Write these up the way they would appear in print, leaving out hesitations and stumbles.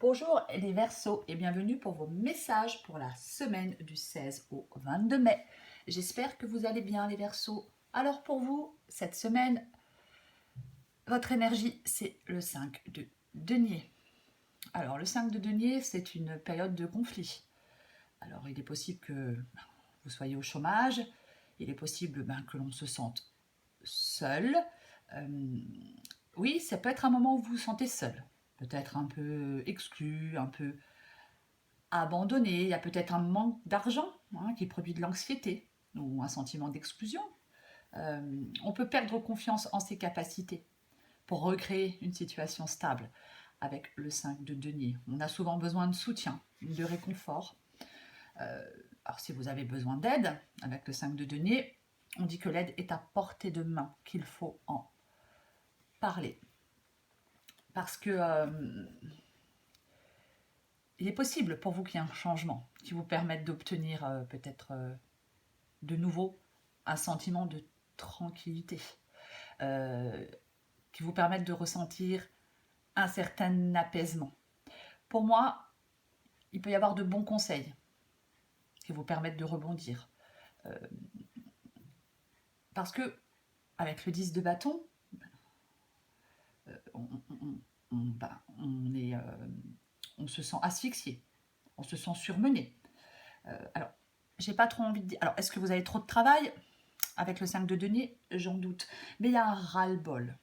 Bonjour les Verseaux et bienvenue pour vos messages pour la semaine du 16 au 22 mai. J'espère que vous allez bien les Verseaux. Alors pour vous, cette semaine, votre énergie, c'est le 5 de denier. Alors le 5 de denier, c'est une période de conflit. Alors il est possible que vous soyez au chômage, il est possible que l'on se sente seul. Oui, ça peut être un moment où vous vous sentez seul, peut-être un peu exclu, un peu abandonné, il y a peut-être un manque d'argent qui produit de l'anxiété ou un sentiment d'exclusion. On peut perdre confiance en ses capacités pour recréer une situation stable avec le 5 de denier. On a souvent besoin de soutien, de réconfort. Alors si vous avez besoin d'aide avec le 5 de denier, on dit que l'aide est à portée de main, qu'il faut en parler. Parce que il est possible pour vous qu'il y ait un changement qui vous permette d'obtenir peut-être de nouveau un sentiment de tranquillité, euh, qui vous permette de ressentir un certain apaisement. Pour moi, il peut y avoir de bons conseils qui vous permettent de rebondir. Parce que, avec le 10 de bâton, on se sent asphyxié, on se sent surmené. Alors, j'ai pas trop envie de dire. Alors, est-ce que vous avez trop de travail? Avec le 5 de denier, j'en doute. Mais il y a un ras-le-bol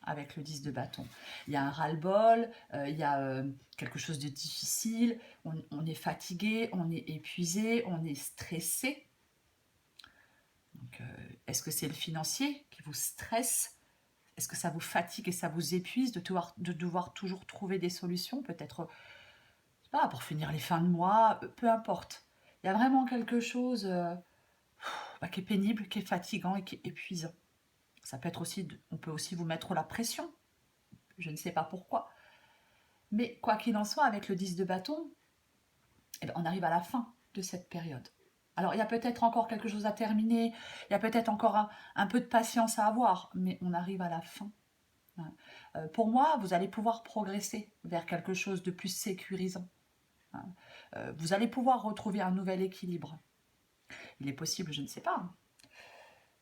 avec le 10 de bâton. Il y a un ras-le-bol, il y a quelque chose de difficile, on est fatigué, on est épuisé, on est stressé. Donc, est-ce que c'est le financier qui vous stresse? Est-ce que ça vous fatigue et ça vous épuise de devoir toujours trouver des solutions? Peut-être, je sais pas, pour finir les fins de mois, peu importe. Il y a vraiment quelque chose qui est pénible, qui est fatigant et qui est épuisant. Ça peut être aussi, on peut aussi vous mettre la pression. Je ne sais pas pourquoi. Mais quoi qu'il en soit, avec le 10 de bâton, on arrive à la fin de cette période. Alors, il y a peut-être encore quelque chose à terminer, il y a peut-être encore un peu de patience à avoir, mais on arrive à la fin. Pour moi, vous allez pouvoir progresser vers quelque chose de plus sécurisant. Vous allez pouvoir retrouver un nouvel équilibre. Il est possible, je ne sais pas,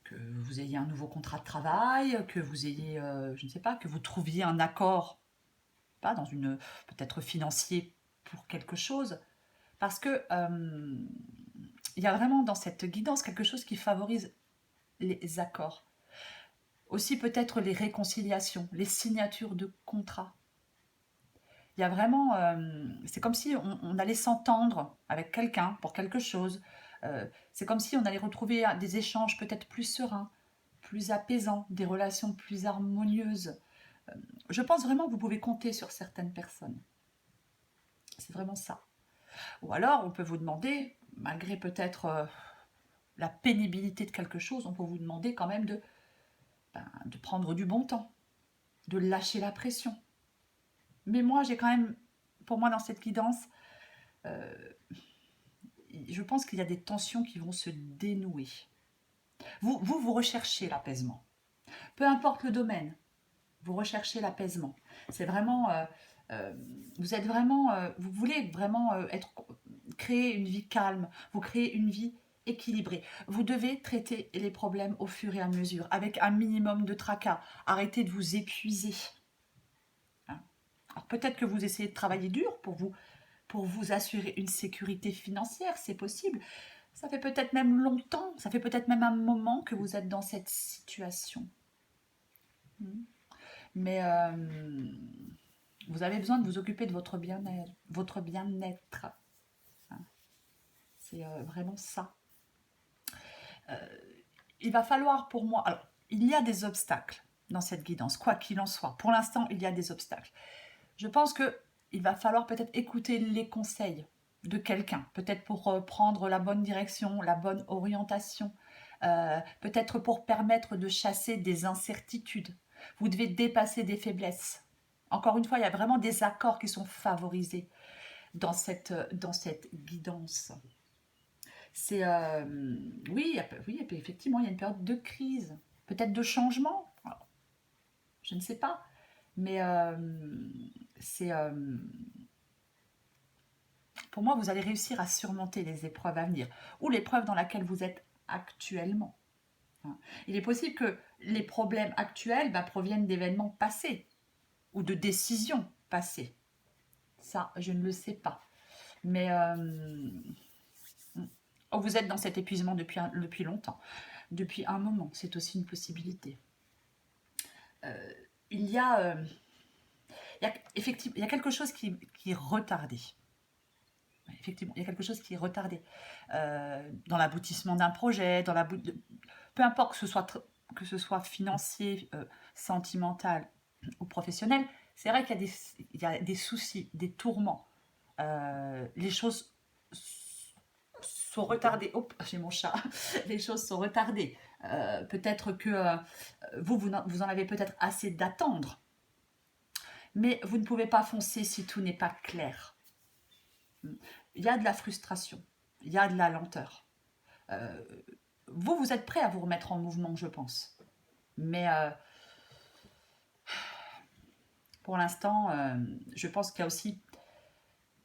que vous ayez un nouveau contrat de travail, que vous ayez, je ne sais pas, que vous trouviez un accord, pas dans une, peut-être financier pour quelque chose, parce que il y a vraiment dans cette guidance quelque chose qui favorise les accords. Aussi peut-être les réconciliations, les signatures de contrats. Il y a vraiment, c'est comme si on allait s'entendre avec quelqu'un pour quelque chose. C'est comme si on allait retrouver des échanges peut-être plus sereins, plus apaisants, des relations plus harmonieuses. Je pense vraiment que vous pouvez compter sur certaines personnes. C'est vraiment ça. Ou alors, on peut vous demander, malgré peut-être la pénibilité de quelque chose, on peut vous demander quand même de prendre du bon temps, de lâcher la pression. Mais moi, j'ai quand même, pour moi, dans cette guidance, je pense qu'il y a des tensions qui vont se dénouer. Vous recherchez l'apaisement. Peu importe le domaine, vous recherchez l'apaisement. C'est vraiment, vous êtes vraiment, vous voulez vraiment créer une vie calme, vous créez une vie équilibrée. Vous devez traiter les problèmes au fur et à mesure, avec un minimum de tracas. Arrêtez de vous épuiser. Alors peut-être que vous essayez de travailler dur pour vous assurer une sécurité financière, c'est possible. Ça fait peut-être même longtemps, ça fait peut-être même un moment que vous êtes dans cette situation. Mais vous avez besoin de vous occuper de votre bien-être. Votre bien-être. C'est vraiment ça. Il va falloir pour moi... Alors, il y a des obstacles dans cette guidance, quoi qu'il en soit. Pour l'instant, il y a des obstacles. Je pense qu'il va falloir peut-être écouter les conseils de quelqu'un, peut-être pour prendre la bonne direction, la bonne orientation, peut-être pour permettre de chasser des incertitudes. Vous devez dépasser des faiblesses. Encore une fois, il y a vraiment des accords qui sont favorisés dans cette guidance. C'est oui, oui, effectivement, il y a une période de crise, peut-être de changement. Alors, je ne sais pas, mais c'est pour moi, vous allez réussir à surmonter les épreuves à venir ou l'épreuve dans laquelle vous êtes actuellement. Il est possible que les problèmes actuels proviennent d'événements passés ou de décisions passées. Ça, je ne le sais pas. Mais vous êtes dans cet épuisement depuis longtemps, depuis un moment. C'est aussi une possibilité. Effectivement, il y a quelque chose qui est retardé. Effectivement, il y a quelque chose qui est retardé dans l'aboutissement d'un projet, peu importe que ce soit financier, sentimental ou professionnel. C'est vrai qu'il y a des soucis, des tourments. Les choses sont retardées. Oh, j'ai mon chat. Les choses sont retardées. Peut-être que vous en avez peut-être assez d'attendre. Mais vous ne pouvez pas foncer si tout n'est pas clair. Il y a de la frustration, il y a de la lenteur. Vous êtes prêt à vous remettre en mouvement, je pense. Mais pour l'instant, je pense qu'il y a aussi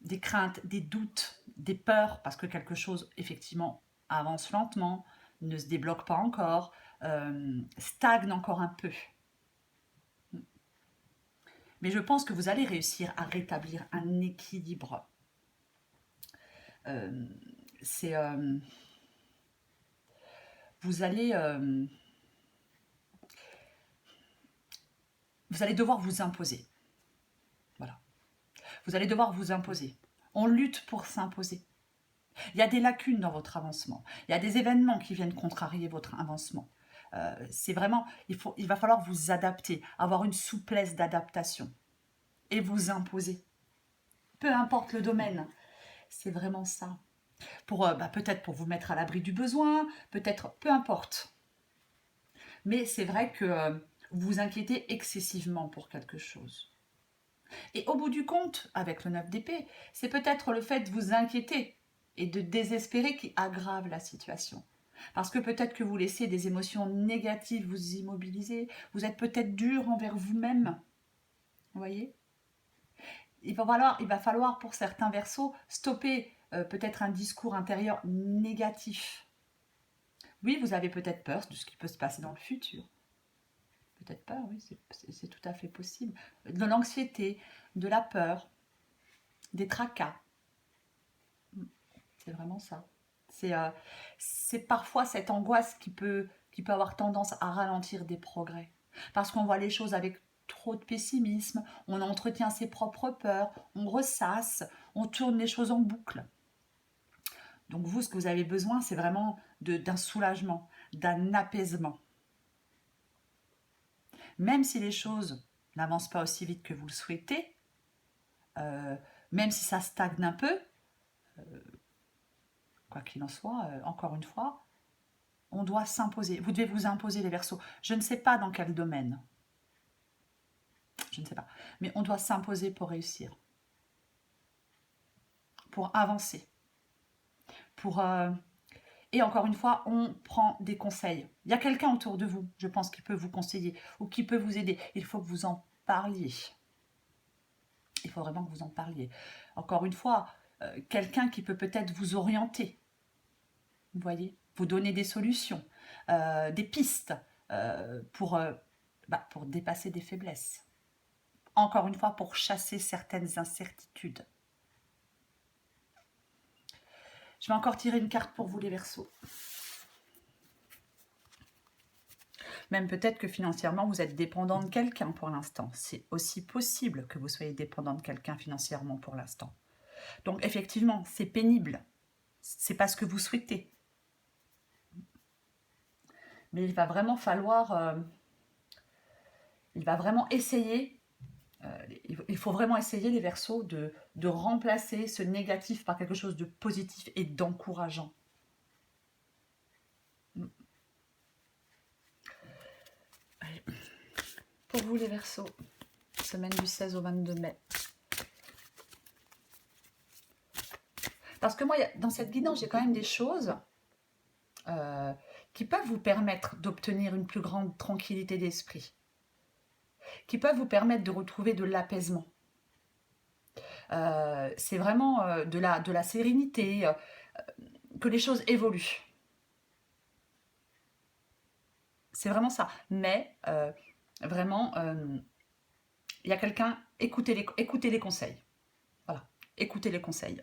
des craintes, des doutes, des peurs, parce que quelque chose, effectivement, avance lentement, ne se débloque pas encore, stagne encore un peu. Mais je pense que vous allez réussir à rétablir un équilibre. Vous allez devoir vous imposer. Voilà. Vous allez devoir vous imposer. On lutte pour s'imposer. Il y a des lacunes dans votre avancement. Il y a des événements qui viennent contrarier votre avancement. C'est vraiment, il va falloir vous adapter, avoir une souplesse d'adaptation et vous imposer. Peu importe le domaine, c'est vraiment ça. Peut-être pour vous mettre à l'abri du besoin, peut-être, peu importe. Mais c'est vrai que vous vous inquiétez excessivement pour quelque chose. Et au bout du compte, avec le 9 d'épée, c'est peut-être le fait de vous inquiéter et de désespérer qui aggrave la situation. Parce que peut-être que vous laissez des émotions négatives vous immobiliser, vous êtes peut-être dur envers vous-même. Vous voyez ? Il va falloir pour certains Verseaux stopper peut-être un discours intérieur négatif. Oui, vous avez peut-être peur de ce qui peut se passer dans le futur. Peut-être peur, oui, c'est tout à fait possible. De l'anxiété, de la peur, des tracas. C'est vraiment ça. C'est parfois cette angoisse qui peut avoir tendance à ralentir des progrès. Parce qu'on voit les choses avec trop de pessimisme, on entretient ses propres peurs, on ressasse, on tourne les choses en boucle. Donc vous, ce que vous avez besoin, c'est vraiment d'un soulagement, d'un apaisement. Même si les choses n'avancent pas aussi vite que vous le souhaitez, même si ça stagne un peu, quoi qu'il en soit, encore une fois, on doit s'imposer. Vous devez vous imposer, les Verseaux. Je ne sais pas dans quel domaine. Je ne sais pas. Mais on doit s'imposer pour réussir. Pour avancer. Et encore une fois, on prend des conseils. Il y a quelqu'un autour de vous, je pense, qui peut vous conseiller ou qui peut vous aider. Il faut que vous en parliez. Il faut vraiment que vous en parliez. Encore une fois, quelqu'un qui peut peut-être vous orienter. Vous voyez ? Vous donner des solutions, des pistes pour dépasser des faiblesses. Encore une fois, pour chasser certaines incertitudes. Je vais encore tirer une carte pour vous, les Verseaux. Même peut-être que financièrement, vous êtes dépendant de quelqu'un pour l'instant. C'est aussi possible que vous soyez dépendant de quelqu'un financièrement pour l'instant. Donc effectivement, c'est pénible. C'est pas ce que vous souhaitez. Mais il va vraiment falloir... il va vraiment essayer... il faut vraiment essayer, les Verseaux, de remplacer ce négatif par quelque chose de positif et d'encourageant. Allez. Pour vous, les Verseaux, semaine du 16 au 22 mai. Parce que moi, dans cette guidance, j'ai quand même des choses qui peuvent vous permettre d'obtenir une plus grande tranquillité d'esprit, qui peuvent vous permettre de retrouver de l'apaisement. C'est vraiment de la sérénité, que les choses évoluent. C'est vraiment ça. Mais vraiment, il y a quelqu'un, écoutez les conseils. Voilà, écoutez les conseils.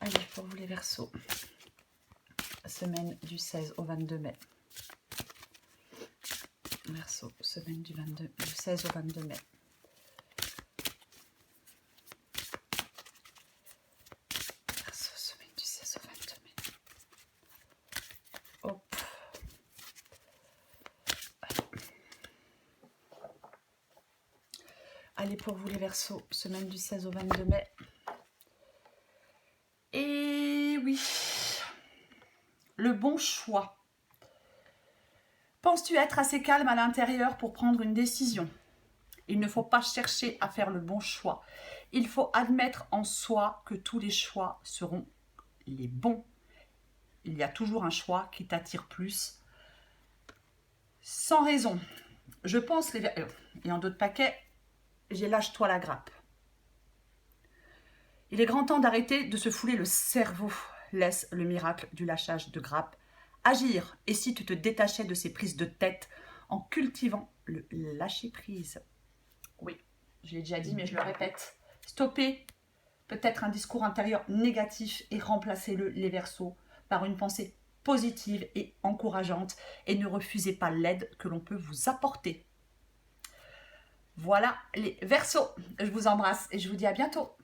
Allez, pour vous les Verseaux, semaine du 16 au 22 mai. Verseau, semaine du 16 au 22 mai. Verseau, semaine du 16 au 22 mai. Hop. Allez, pour vous les Verseaux, semaine du 16 au 22 mai. Et oui, le bon choix. Penses-tu être assez calme à l'intérieur pour prendre une décision? Il ne faut pas chercher à faire le bon choix. Il faut admettre en soi que tous les choix seront les bons. Il y a toujours un choix qui t'attire plus. Sans raison. Je pense, et en d'autres paquets, j'ai lâche-toi la grappe. Il est grand temps d'arrêter de se fouler le cerveau. Laisse le miracle du lâchage de grappe agir. Et si tu te détachais de ces prises de tête en cultivant le lâcher-prise? Oui, je l'ai déjà dit, mais je le répète. Stoppez peut-être un discours intérieur négatif et remplacez-le, les Verseaux, par une pensée positive et encourageante. Et ne refusez pas l'aide que l'on peut vous apporter. Voilà les Verseaux. Je vous embrasse et je vous dis à bientôt.